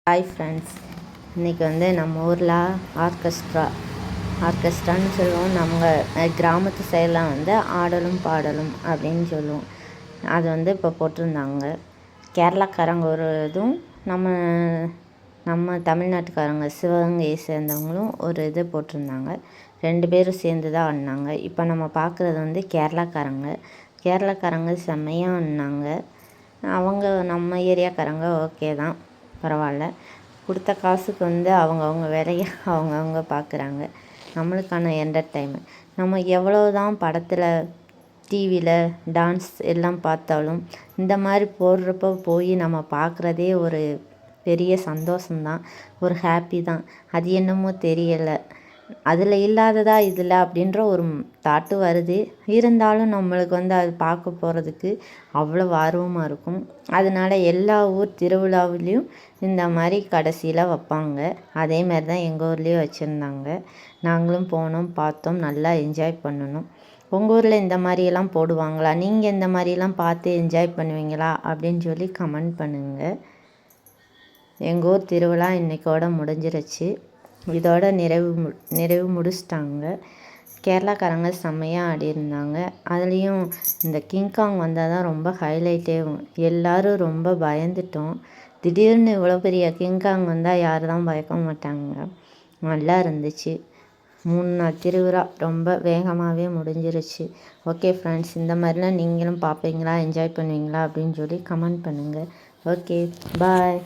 Hi friends, இன்றைக்கி நம்ம ஊரில் ஆர்கெஸ்ட்ரான்னு சொல்லுவோம். நம்ம கிராமத்து சைடெலாம் ஆடலும் பாடலும் அப்படின்னு சொல்லுவோம். அது இப்போ போட்டிருந்தாங்க. கேரளாக்காரங்க ஒரு இதுவும் நம்ம தமிழ்நாட்டுக்காரங்க சிவகங்கையை சேர்ந்தவங்களும் ஒரு இது போட்டிருந்தாங்க. 2 பேரும் சேர்ந்து தான் ஆடினாங்க. இப்போ நம்ம பார்க்குறது கேரளாக்காரங்க செம்மையாக ஆடினாங்க. அவங்க நம்ம ஏரியாக்காரங்க ஓகே தான், பரவாயில்ல. கொடுத்த காசுக்கு அவங்கவுங்க வேலையை அவங்கவுங்க பார்க்குறாங்க. நம்மளுக்கான என்டர்டைன்மெண்ட் நம்ம எவ்வளோ தான் படத்தில் டிவியில் டான்ஸ் எல்லாம் பார்த்தாலும் இந்த மாதிரி போடுறப்போ போய் நம்ம பார்க்குறதே ஒரு பெரிய சந்தோஷம்தான், ஒரு ஹாப்பி தான். அது என்னமோ தெரியலை, அதில் இல்லாததா இதில் அப்படின்ற ஒரு தாட்டு வருது. இருந்தாலும் நம்மளுக்கு அது பார்க்க போகிறதுக்கு அவ்வளோ ஆர்வமாக இருக்கும். அதனால் எல்லா ஊர் திருவிழாவிலையும் இந்த மாதிரி கடைசியில் வைப்பாங்க. அதே மாதிரி தான் எங்கள் ஊர்லேயும் வச்சுருந்தாங்க. நாங்களும் போனோம், பார்த்தோம், நல்லா என்ஜாய் பண்ணணும். உங்கள் ஊரில் இந்த மாதிரியெல்லாம் போடுவாங்களா? நீங்கள் இந்த மாதிரிலாம் பார்த்து என்ஜாய் பண்ணுவீங்களா அப்படின்னு சொல்லி கமெண்ட் பண்ணுங்கள். எங்கள் ஊர் திருவிழா இன்றைக்கோட முடிஞ்சிருச்சு. இதோட நிறைவு முடிச்சிட்டாங்க. கேரளாக்காரங்க செம்மையாக ஆடியிருந்தாங்க. அதுலேயும் இந்த கிங்காங் வந்தால் தான் ரொம்ப ஹைலைட்டே. எல்லோரும் ரொம்ப பயந்துட்டோம். திடீர்னு இவ்வளோ பெரிய கிங்காங் வந்தால் யார் தான் பயக்க மாட்டாங்க. நல்லா இருந்துச்சு. 3 நாள் திருவிழா ரொம்ப வேகமாகவே முடிஞ்சிருச்சு. ஓகே ஃப்ரெண்ட்ஸ், இந்த மாதிரிலாம் நீங்களும் பார்ப்பீங்களா, என்ஜாய் பண்ணுவீங்களா அப்படின்னு சொல்லி கமெண்ட் பண்ணுங்கள். ஓகே, பாய்.